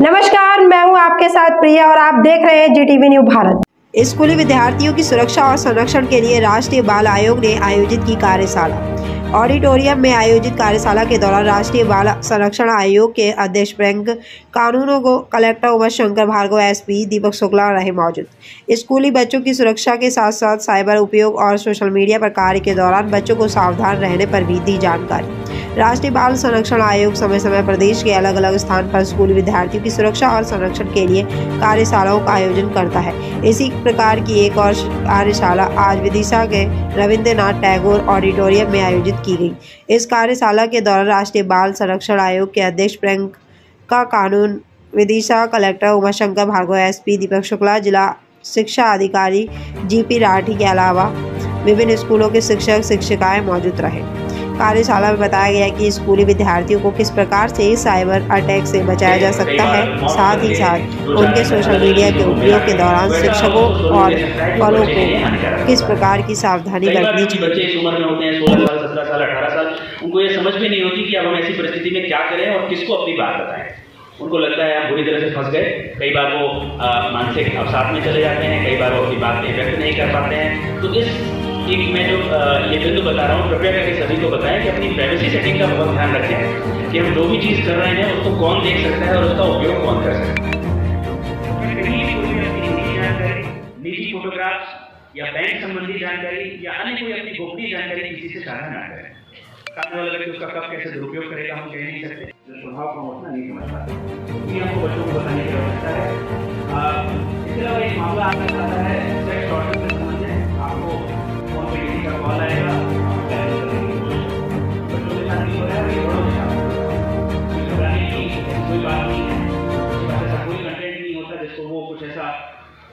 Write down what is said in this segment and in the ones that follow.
नमस्कार, मैं हूं आपके साथ प्रिया और आप देख रहे हैं जीटीवी न्यूज़ भारत। स्कूली विद्यार्थियों की सुरक्षा और संरक्षण के लिए राष्ट्रीय बाल आयोग ने आयोजित की कार्यशाला। ऑडिटोरियम में आयोजित कार्यशाला के दौरान राष्ट्रीय बाल संरक्षण आयोग के अध्यक्ष बैंक कानूनों को कलेक्टर उमाशंकर भार्गव, एसपी दीपक शुक्ला रहे मौजूद। स्कूली बच्चों की सुरक्षा के साथ साथ साइबर उपयोग और सोशल मीडिया पर कार्य के दौरान बच्चों को सावधान रहने पर भी दी जानकारी। राष्ट्रीय बाल संरक्षण आयोग समय समय प्रदेश के अलग अलग स्थान पर स्कूली विद्यार्थियों की सुरक्षा और संरक्षण के लिए कार्यशालाओं का आयोजन करता है। इसी प्रकार की एक और कार्यशाला आज विदिशा के रविंद्रनाथ टैगोर ऑडिटोरियम में आयोजित की गई। इस कार्यशाला के दौरान राष्ट्रीय बाल संरक्षण आयोग के अध्यक्ष बैंक का कानून विदिशा, कलेक्टर उमाशंकर भार्गव, एसपी दीपक शुक्ला, जिला शिक्षा अधिकारी जीपी राठी के अलावा विभिन्न स्कूलों के शिक्षक शिक्षिकाएं मौजूद रहे। कार्यशाला में बताया गया कि स्कूली विद्यार्थियों को किस प्रकार से साइबर अटैक से बचाया जा सकता है, साथ ही साथ उनके सोशल मीडिया के उपयोग के दौरान शिक्षकों और बलों को किस प्रकार की सावधानी बरतनी चाहिए। बच्चे इस उम्र में होते हैं 16 साल, 17 साल, 18 साल, उनको ये समझ में नहीं होती कि अब हम ऐसी परिस्थिति में क्या करें और किसको अपनी बात बताएं। उनको लगता है हम बुरी तरह से फंस गए। कई बार वो मानसिक अवसाद में चले जाते हैं, कई बार वो अपनी बातें व्यक्त नहीं कर पाते हैं। तो इस एक मैं जो ये बिंदु बता रहा हूँ, कृपया करके सभी को बताएं कि अपनी प्राइवेसी सेटिंग का बहुत ध्यान रखें कि हम जो भी चीज़ कर रहे हैं उसको कौन देख सकता है और उसका उपयोग कौन कर सकता है। निजी फोटोग्राफ्स या बैंक संबंधी जानकारी या अन्य कोई अपनी गोपनीय जानकारी किसी से साझा ना करें। सामने वाला व्यक्ति उसका कब कैसे दुरुपयोग करेगा हम कह नहीं सकते। स्वभाव को उतना नहीं समझ पाते, ये हमको बच्चों को बताने की आवश्यकता है। इसके अलावा एक मामला आपके साथ है सेक्स टॉर्चर से संबंधित। आपको फोन पे किसी का कॉल आएगा, बच्चों के साथ नहीं हो रहा है, ये बड़ों के साथ घबराने की कोई बात नहीं है। ऐसा कोई कंटेंट नहीं होता जिसको वो कुछ ऐसा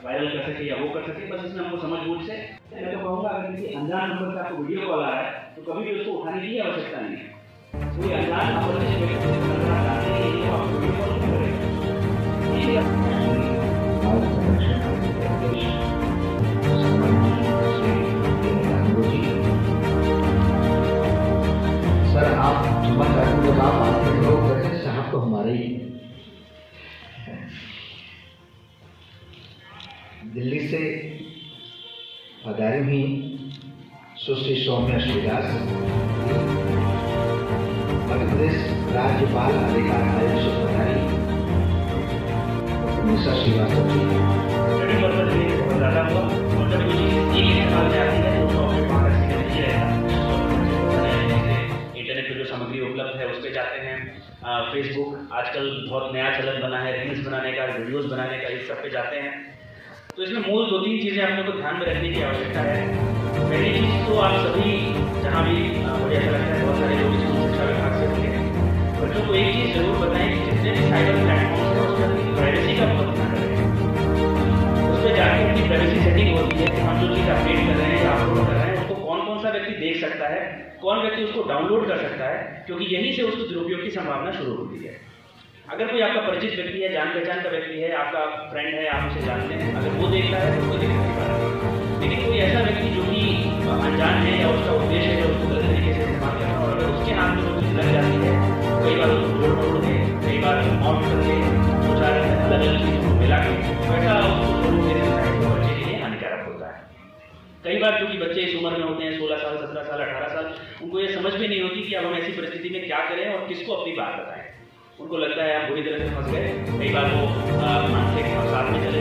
वायरल कर सके या वो कर सके। बस इसमें हमको समझ बूझ से मैं तो कहूँगा, अगर किसी अनजान नंबर से आपको वीडियो कॉल आ रहा है तो कभी भी उसको उठाने की आवश्यकता नहीं है। कोई अनजान नंबर से व्यक्ति से करना चाहते हैं कि आपको वीडियो कॉल क्यों करेगा। सर आप क्षमा चाहते हो, आप आते हो वैसे साहब तो हमारे ही दिल्ली से पधारी हुई सुश्री सौम्या श्रीदास, मध्य प्रदेश राज्य बाल अधिकार आयोग से पधारी निशा श्रीवास्तव जी। इंटरनेट पर जो सामग्री उपलब्ध है उस पर जाते हैं। फेसबुक आजकल बहुत नया चलन बना है, रील्स बनाने का, वीडियोस बनाने का, इस सब पे जाते हैं। तो इसमें मूल 2-3 चीज़ें अपने को ध्यान में रखने की आवश्यकता है। पहली चीज़ तो आप सभी जहाँ भी मुझे ऐसा लगता है बहुत सारे लोग स्कूल शिक्षा विभाग से होंगे, बच्चों को एक चीज़ जरूर बताएं कि जितने भी साइबर प्लेटफॉर्म्स हैं उसमें अपनी प्राइवेसी का बहुत ध्यान रखें। उस पर जाकर अपनी प्राइवेसी सेटिंग होती है कि हम जो चीज़ अपडेट कर रहे हैं या अपलोड कर रहे हैं उसको कौन कौन सा व्यक्ति देख सकता है, कौन व्यक्ति उसको डाउनलोड कर सकता है, क्योंकि यहीं से उसको दुरुपयोग की संभावना शुरू होती है। अगर कोई आपका परिचित व्यक्ति है, जान पहचान का व्यक्ति है, आपका फ्रेंड है, आप उसे जानते हैं, अगर वो देख रहा है तो वो देखने की बात है। लेकिन कोई ऐसा व्यक्ति जो कि अनजान है या उसका उद्देश्य है उसको गलत तरीके से इस्तेमाल करना, और अगर उसके हाथ में वो चीज़ लग जाती है, कई बार उसको जोड़ दे, कई बार ऑन करके दो चार अलग अलग चीज़ों को मिला के वैसा उसको शुरू दे देता है, तो बच्चे के लिए हानिकारक होता है। कई बार क्योंकि बच्चे इस उम्र में होते हैं 16 साल, 17 साल, 18 साल, उनको ये समझ में नहीं होती कि अब हम ऐसी परिस्थिति में क्या करें और किसको अपनी बात बताएं। उनको लगता है हम बुरी तरह से फंस गए। कई बार वो मानसिक अवसाद में चले